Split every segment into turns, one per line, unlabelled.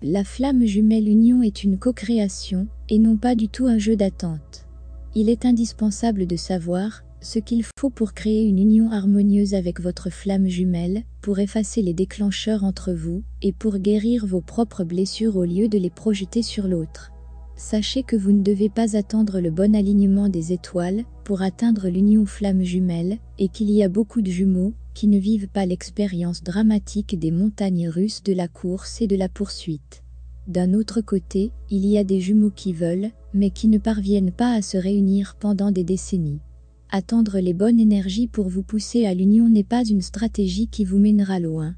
La flamme jumelle union est une co-création, et non pas du tout un jeu d'attente. Il est indispensable de savoir ce qu'il faut pour créer une union harmonieuse avec votre flamme jumelle, pour effacer les déclencheurs entre vous, et pour guérir vos propres blessures au lieu de les projeter sur l'autre. Sachez que vous ne devez pas attendre le bon alignement des étoiles pour atteindre l'union flamme jumelle, et qu'il y a beaucoup de jumeaux qui ne vivent pas l'expérience dramatique des montagnes russes de la course et de la poursuite. D'un autre côté, il y a des jumeaux qui veulent, mais qui ne parviennent pas à se réunir pendant des décennies. Attendre les bonnes énergies pour vous pousser à l'union n'est pas une stratégie qui vous mènera loin.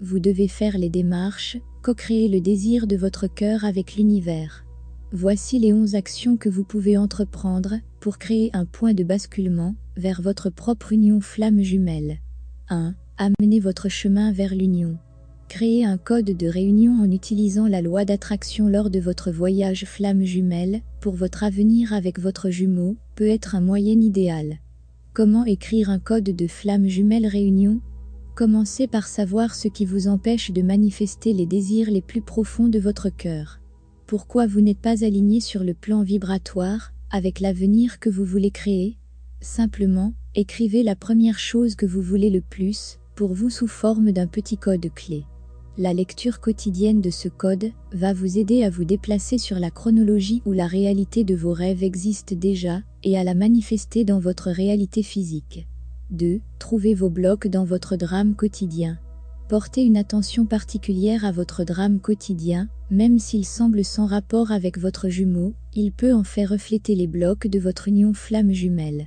Vous devez faire les démarches, co-créer le désir de votre cœur avec l'univers. Voici les 11 actions que vous pouvez entreprendre pour créer un point de basculement vers votre propre union flamme jumelle. 1. Amenez votre chemin vers l'union. Créez un code de réunion en utilisant la loi d'attraction lors de votre voyage flamme jumelle pour votre avenir avec votre jumeau peut être un moyen idéal. Comment écrire un code de flamme jumelle réunion? Commencez par savoir ce qui vous empêche de manifester les désirs les plus profonds de votre cœur. Pourquoi vous n'êtes pas aligné sur le plan vibratoire avec l'avenir que vous voulez créer? Simplement, écrivez la première chose que vous voulez le plus pour vous sous forme d'un petit code clé. La lecture quotidienne de ce code va vous aider à vous déplacer sur la chronologie où la réalité de vos rêves existe déjà et à la manifester dans votre réalité physique. 2. Trouvez vos blocs dans votre drame quotidien. Portez une attention particulière à votre drame quotidien, même s'il semble sans rapport avec votre jumeau, il peut en faire refléter les blocs de votre union flamme jumelle.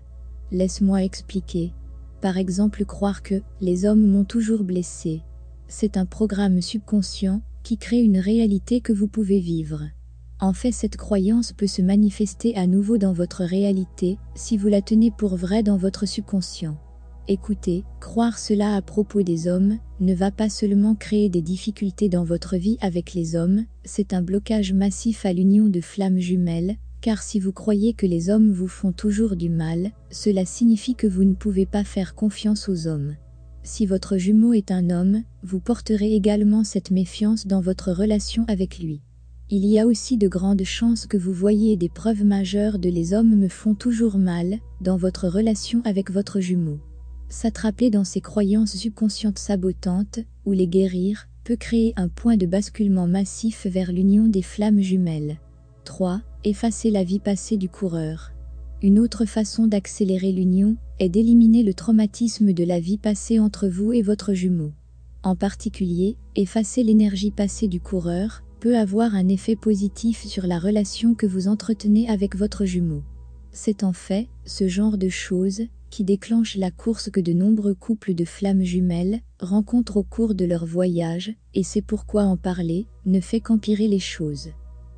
Laisse-moi expliquer. Par exemple, croire que « les hommes m'ont toujours blessé ». C'est un programme subconscient qui crée une réalité que vous pouvez vivre. En fait, cette croyance peut se manifester à nouveau dans votre réalité si vous la tenez pour vraie dans votre subconscient. Écoutez, croire cela à propos des hommes ne va pas seulement créer des difficultés dans votre vie avec les hommes, c'est un blocage massif à l'union de flammes jumelles, car si vous croyez que les hommes vous font toujours du mal, cela signifie que vous ne pouvez pas faire confiance aux hommes. Si votre jumeau est un homme, vous porterez également cette méfiance dans votre relation avec lui. Il y a aussi de grandes chances que vous voyez des preuves majeures de les hommes me font toujours mal dans votre relation avec votre jumeau. S'attraper dans ces croyances subconscientes sabotantes, ou les guérir, peut créer un point de basculement massif vers l'union des flammes jumelles. 3. Effacer la vie passée du coureur. Une autre façon d'accélérer l'union est d'éliminer le traumatisme de la vie passée entre vous et votre jumeau. En particulier, effacer l'énergie passée du coureur peut avoir un effet positif sur la relation que vous entretenez avec votre jumeau. C'est en fait ce genre de choses qui déclenche la course que de nombreux couples de flammes jumelles rencontrent au cours de leur voyage, et c'est pourquoi en parler ne fait qu'empirer les choses.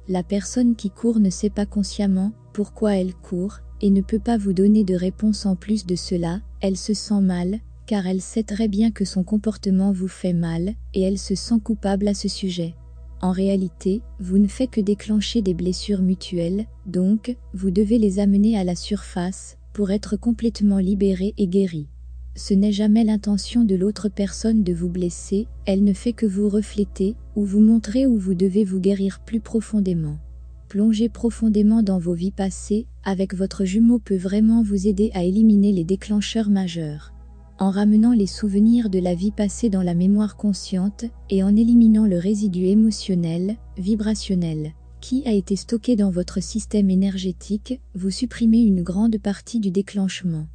La personne qui court ne sait pas consciemment pourquoi elle court, et ne peut pas vous donner de réponse en plus de cela, elle se sent mal, car elle sait très bien que son comportement vous fait mal, et elle se sent coupable à ce sujet. En réalité, vous ne faites que déclencher des blessures mutuelles, donc, vous devez les amener à la surface, pour être complètement libéré et guéri. Ce n'est jamais l'intention de l'autre personne de vous blesser, elle ne fait que vous refléter, ou vous montrer où vous devez vous guérir plus profondément. Plonger profondément dans vos vies passées, avec votre jumeau peut vraiment vous aider à éliminer les déclencheurs majeurs. En ramenant les souvenirs de la vie passée dans la mémoire consciente, et en éliminant le résidu émotionnel, vibrationnel, qui a été stocké dans votre système énergétique, vous supprimez une grande partie du déclenchement.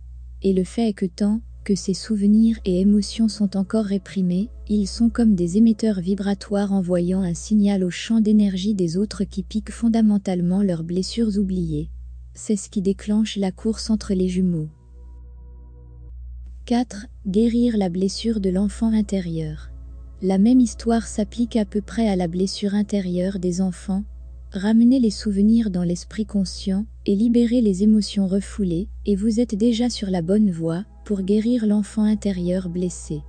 Et le fait est que tant que ces souvenirs et émotions sont encore réprimés, ils sont comme des émetteurs vibratoires envoyant un signal au champ d'énergie des autres qui piquent fondamentalement leurs blessures oubliées. C'est ce qui déclenche la course entre les jumeaux. 4. Guérir la blessure de l'enfant intérieur. La même histoire s'applique à peu près à la blessure intérieure des enfants. Ramenez les souvenirs dans l'esprit conscient et libérez les émotions refoulées, et vous êtes déjà sur la bonne voie pour guérir l'enfant intérieur blessé.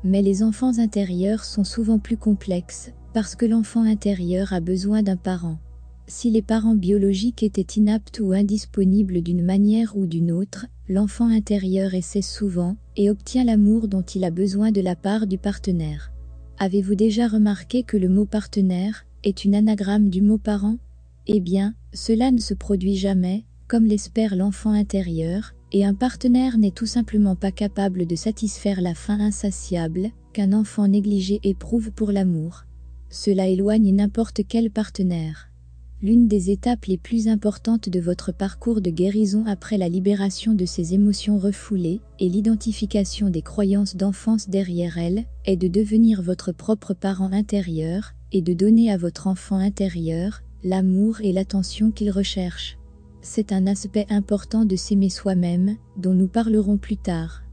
Mais les enfants intérieurs sont souvent plus complexes, parce que l'enfant intérieur a besoin d'un parent. Si les parents biologiques étaient inaptes ou indisponibles d'une manière ou d'une autre, l'enfant intérieur essaie souvent et obtient l'amour dont il a besoin de la part du partenaire. Avez-vous déjà remarqué que le mot partenaire est une anagramme du mot parent? Eh bien, cela ne se produit jamais, comme l'espère l'enfant intérieur, et un partenaire n'est tout simplement pas capable de satisfaire la faim insatiable qu'un enfant négligé éprouve pour l'amour. Cela éloigne n'importe quel partenaire. L'une des étapes les plus importantes de votre parcours de guérison après la libération de ces émotions refoulées et l'identification des croyances d'enfance derrière elles est de devenir votre propre parent intérieur et de donner à votre enfant intérieur l'amour et l'attention qu'il recherche. C'est un aspect important de s'aimer soi-même, dont nous parlerons plus tard.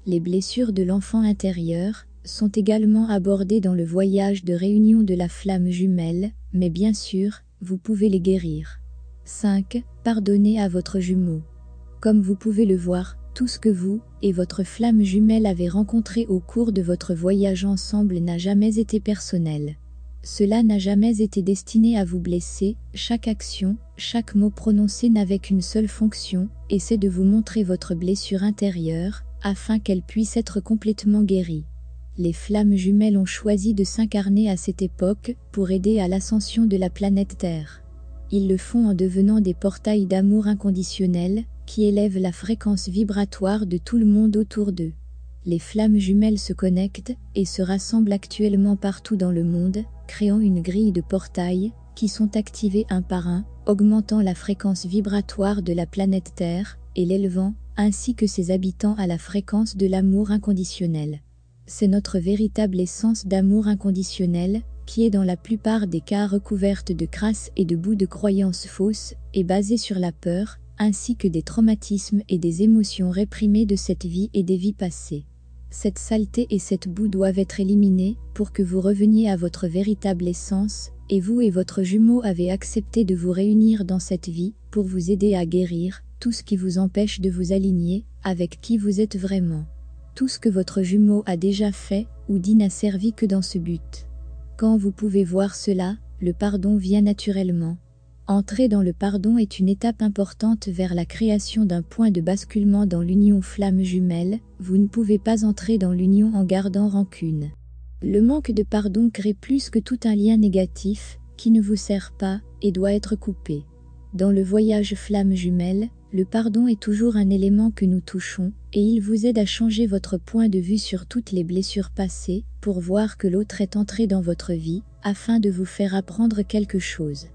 Les blessures de l'enfant intérieur sont également abordées dans le voyage de réunion de la flamme jumelle, mais bien sûr, vous pouvez les guérir. 5. Pardonnez à votre jumeau. Comme vous pouvez le voir, tout ce que vous et votre flamme jumelle avez rencontré au cours de votre voyage ensemble n'a jamais été personnel. Cela n'a jamais été destiné à vous blesser, chaque action, chaque mot prononcé n'avait qu'une seule fonction, et c'est de vous montrer votre blessure intérieure, afin qu'elle puisse être complètement guérie. Les flammes jumelles ont choisi de s'incarner à cette époque pour aider à l'ascension de la planète Terre. Ils le font en devenant des portails d'amour inconditionnel qui élèvent la fréquence vibratoire de tout le monde autour d'eux. Les flammes jumelles se connectent et se rassemblent actuellement partout dans le monde, créant une grille de portails qui sont activés un par un, augmentant la fréquence vibratoire de la planète Terre et l'élevant, ainsi que ses habitants à la fréquence de l'amour inconditionnel. C'est notre véritable essence d'amour inconditionnel, qui est dans la plupart des cas recouverte de crasse et de boue de croyances fausses, et basée sur la peur, ainsi que des traumatismes et des émotions réprimées de cette vie et des vies passées. Cette saleté et cette boue doivent être éliminées pour que vous reveniez à votre véritable essence, et vous et votre jumeau avez accepté de vous réunir dans cette vie pour vous aider à guérir tout ce qui vous empêche de vous aligner avec qui vous êtes vraiment. Tout ce que votre jumeau a déjà fait ou dit n'a servi que dans ce but. Quand vous pouvez voir cela, le pardon vient naturellement. Entrer dans le pardon est une étape importante vers la création d'un point de basculement dans l'union flamme jumelle. Vous ne pouvez pas entrer dans l'union en gardant rancune. Le manque de pardon crée plus que tout un lien négatif qui ne vous sert pas et doit être coupé. Dans le voyage flamme jumelle, le pardon est toujours un élément que nous touchons, et il vous aide à changer votre point de vue sur toutes les blessures passées, pour voir que l'autre est entré dans votre vie, afin de vous faire apprendre quelque chose.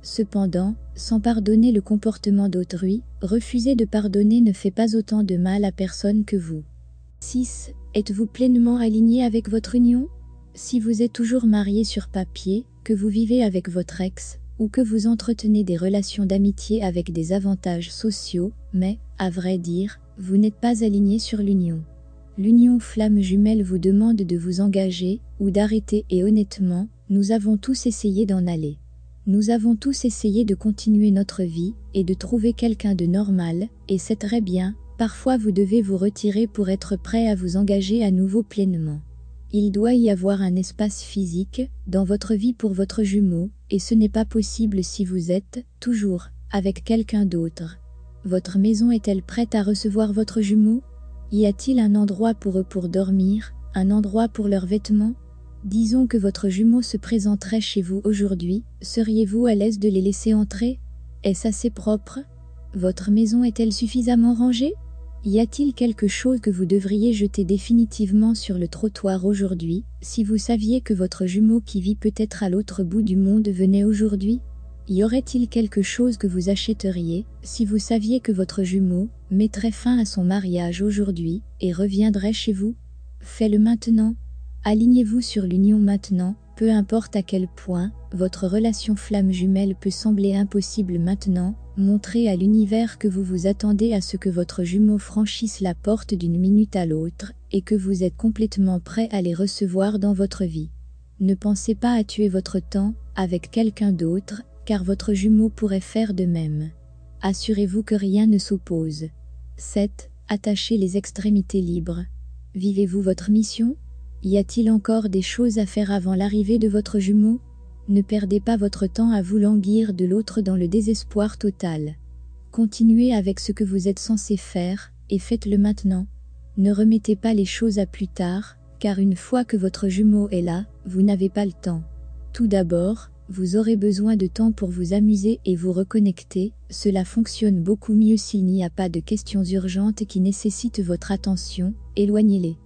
Cependant, sans pardonner le comportement d'autrui, refuser de pardonner ne fait pas autant de mal à personne que vous. 6. Êtes-vous pleinement aligné avec votre union? Si vous êtes toujours marié sur papier, que vous vivez avec votre ex, ou que vous entretenez des relations d'amitié avec des avantages sociaux, mais, à vrai dire, vous n'êtes pas aligné sur l'union. L'union flamme jumelle vous demande de vous engager, ou d'arrêter et honnêtement, nous avons tous essayé d'en aller. Nous avons tous essayé de continuer notre vie, et de trouver quelqu'un de normal, et c'est très bien, parfois vous devez vous retirer pour être prêt à vous engager à nouveau pleinement. Il doit y avoir un espace physique dans votre vie pour votre jumeau, et ce n'est pas possible si vous êtes, toujours, avec quelqu'un d'autre. Votre maison est-elle prête à recevoir votre jumeau? Y a-t-il un endroit pour eux pour dormir, un endroit pour leurs vêtements? Disons que votre jumeau se présenterait chez vous aujourd'hui, seriez-vous à l'aise de les laisser entrer? Est-ce assez propre? Votre maison est-elle suffisamment rangée? Y a-t-il quelque chose que vous devriez jeter définitivement sur le trottoir aujourd'hui, si vous saviez que votre jumeau qui vit peut-être à l'autre bout du monde venait aujourd'hui? Y aurait-il quelque chose que vous achèteriez, si vous saviez que votre jumeau mettrait fin à son mariage aujourd'hui, et reviendrait chez vous? Faites-le maintenant. Alignez-vous sur l'union maintenant, peu importe à quel point votre relation flamme jumelle peut sembler impossible maintenant. Montrez à l'univers que vous vous attendez à ce que votre jumeau franchisse la porte d'une minute à l'autre, et que vous êtes complètement prêt à les recevoir dans votre vie. Ne pensez pas à tuer votre temps avec quelqu'un d'autre, car votre jumeau pourrait faire de même. Assurez-vous que rien ne s'oppose. 7. Attachez les extrémités libres. Vivez-vous votre mission? Y a-t-il encore des choses à faire avant l'arrivée de votre jumeau? Ne perdez pas votre temps à vous languir de l'autre dans le désespoir total. Continuez avec ce que vous êtes censé faire, et faites-le maintenant. Ne remettez pas les choses à plus tard, car une fois que votre jumeau est là, vous n'avez pas le temps. Tout d'abord, Vous aurez besoin de temps pour vous amuser et vous reconnecter, cela fonctionne beaucoup mieux s'il n'y a pas de questions urgentes qui nécessitent votre attention, éloignez-les.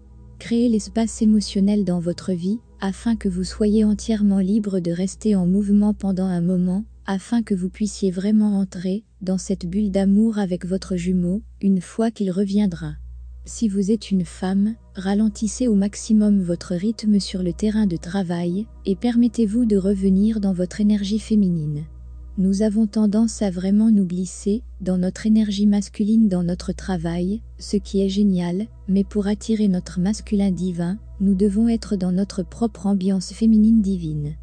Créez l'espace émotionnel dans votre vie, afin que vous soyez entièrement libre de rester en mouvement pendant un moment, afin que vous puissiez vraiment entrer dans cette bulle d'amour avec votre jumeau, une fois qu'il reviendra. Si vous êtes une femme, ralentissez au maximum votre rythme sur le terrain de travail, et permettez-vous de revenir dans votre énergie féminine. Nous avons tendance à vraiment nous glisser dans notre énergie masculine dans notre travail, ce qui est génial, mais pour attirer notre masculin divin, nous devons être dans notre propre ambiance féminine divine.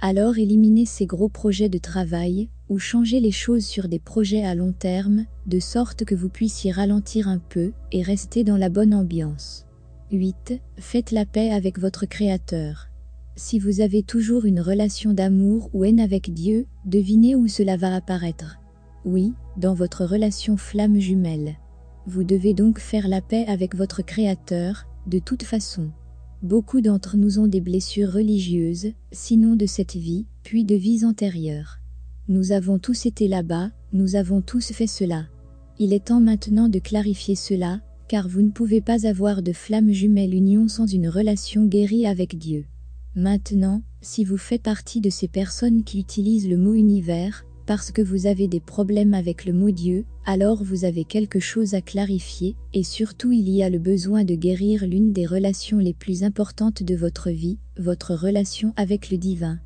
Alors éliminez ces gros projets de travail, ou changez les choses sur des projets à long terme, de sorte que vous puissiez ralentir un peu, et rester dans la bonne ambiance. 8. Faites la paix avec votre Créateur. Si vous avez toujours une relation d'amour ou haine avec Dieu, devinez où cela va apparaître. Oui, dans votre relation flamme jumelle. Vous devez donc faire la paix avec votre Créateur, de toute façon. Beaucoup d'entre nous ont des blessures religieuses, sinon de cette vie, puis de vies antérieures. Nous avons tous été là-bas, nous avons tous fait cela. Il est temps maintenant de clarifier cela, car vous ne pouvez pas avoir de flamme jumelle union sans une relation guérie avec Dieu. Maintenant, si vous faites partie de ces personnes qui utilisent le mot univers, parce que vous avez des problèmes avec le mot Dieu, alors vous avez quelque chose à clarifier, et surtout il y a le besoin de guérir l'une des relations les plus importantes de votre vie, votre relation avec le divin.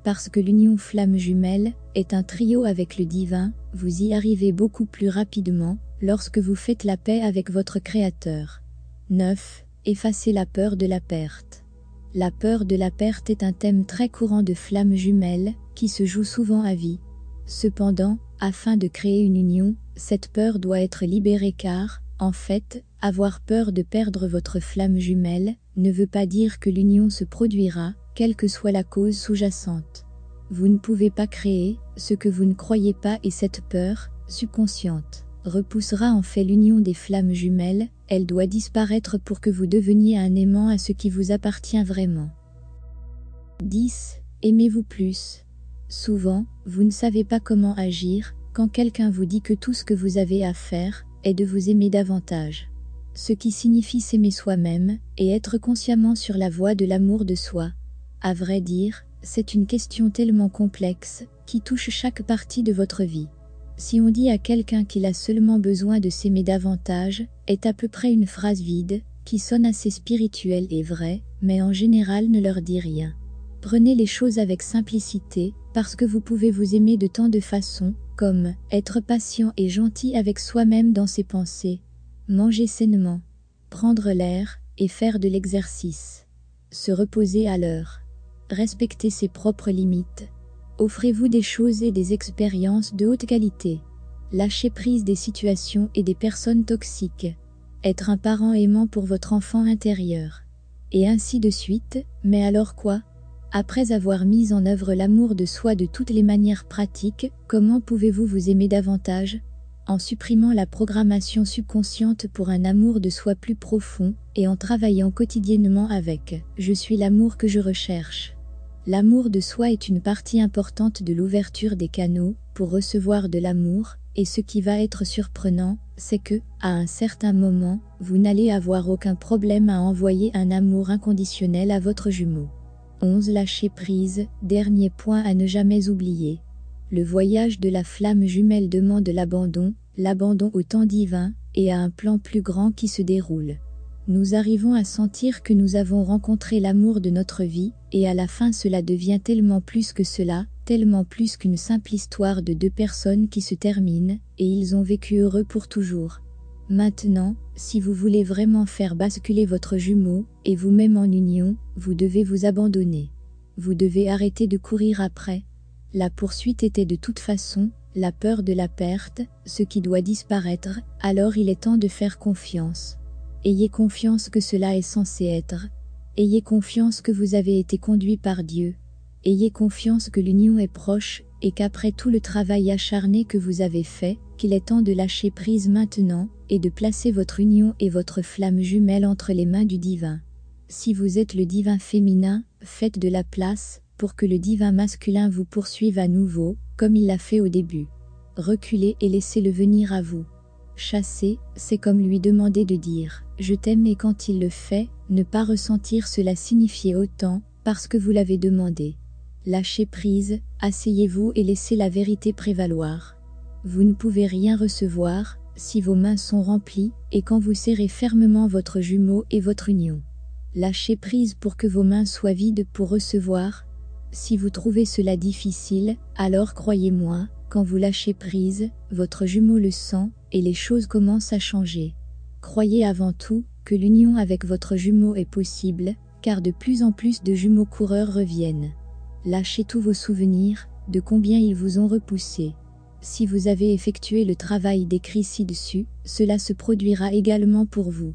Parce que l'union flamme jumelle est un trio avec le divin, vous y arrivez beaucoup plus rapidement, lorsque vous faites la paix avec votre Créateur. 9. Effacez la peur de la perte. La peur de la perte est un thème très courant de flamme jumelle, qui se joue souvent à vie. Cependant, afin de créer une union, cette peur doit être libérée car, en fait, avoir peur de perdre votre flamme jumelle ne veut pas dire que l'union se produira, quelle que soit la cause sous-jacente. Vous ne pouvez pas créer ce que vous ne croyez pas et cette peur, subconsciente, repoussera en fait l'union des flammes jumelles, elle doit disparaître pour que vous deveniez un aimant à ce qui vous appartient vraiment. 10. Aimez-vous plus. Souvent, vous ne savez pas comment agir quand quelqu'un vous dit que tout ce que vous avez à faire est de vous aimer davantage. Ce qui signifie s'aimer soi-même et être consciemment sur la voie de l'amour de soi. À vrai dire, c'est une question tellement complexe qui touche chaque partie de votre vie. Si on dit à quelqu'un qu'il a seulement besoin de s'aimer davantage, est à peu près une phrase vide, qui sonne assez spirituelle et vraie, mais en général ne leur dit rien. Prenez les choses avec simplicité, parce que vous pouvez vous aimer de tant de façons, comme être patient et gentil avec soi-même dans ses pensées, manger sainement, prendre l'air et faire de l'exercice, se reposer à l'heure, respecter ses propres limites. Offrez-vous des choses et des expériences de haute qualité. Lâchez prise des situations et des personnes toxiques. Être un parent aimant pour votre enfant intérieur. Et ainsi de suite, mais alors quoi ? Après avoir mis en œuvre l'amour de soi de toutes les manières pratiques, comment pouvez-vous vous aimer davantage ? En supprimant la programmation subconsciente pour un amour de soi plus profond, et en travaillant quotidiennement avec « Je suis l'amour que je recherche ». L'amour de soi est une partie importante de l'ouverture des canaux pour recevoir de l'amour, et ce qui va être surprenant, c'est que, à un certain moment, vous n'allez avoir aucun problème à envoyer un amour inconditionnel à votre jumeau. 11. Lâcher prise, dernier point à ne jamais oublier. Le voyage de la flamme jumelle demande l'abandon au temps divin, et à un plan plus grand qui se déroule. Nous arrivons à sentir que nous avons rencontré l'amour de notre vie, et à la fin cela devient tellement plus que cela, tellement plus qu'une simple histoire de deux personnes qui se terminent, et ils ont vécu heureux pour toujours. Maintenant, si vous voulez vraiment faire basculer votre jumeau, et vous-même en union, vous devez vous abandonner. Vous devez arrêter de courir après. La poursuite était de toute façon, la peur de la perte, ce qui doit disparaître, alors il est temps de faire confiance. Ayez confiance que cela est censé être. Ayez confiance que vous avez été conduit par Dieu. Ayez confiance que l'union est proche, et qu'après tout le travail acharné que vous avez fait, qu'il est temps de lâcher prise maintenant, et de placer votre union et votre flamme jumelle entre les mains du divin. Si vous êtes le divin féminin, faites de la place pour que le divin masculin vous poursuive à nouveau, comme il l'a fait au début. Reculez et laissez-le venir à vous. Chasser, c'est comme lui demander de dire « je t'aime » et quand il le fait, ne pas ressentir cela signifier autant, parce que vous l'avez demandé. Lâchez prise, asseyez-vous et laissez la vérité prévaloir. Vous ne pouvez rien recevoir, si vos mains sont remplies, et quand vous serrez fermement votre jumeau et votre union. Lâchez prise pour que vos mains soient vides pour recevoir. Si vous trouvez cela difficile, alors croyez-moi, quand vous lâchez prise, votre jumeau le sent, et les choses commencent à changer. Croyez avant tout que l'union avec votre jumeau est possible, car de plus en plus de jumeaux coureurs reviennent. Lâchez tous vos souvenirs, de combien ils vous ont repoussé. Si vous avez effectué le travail décrit ci-dessus, cela se produira également pour vous.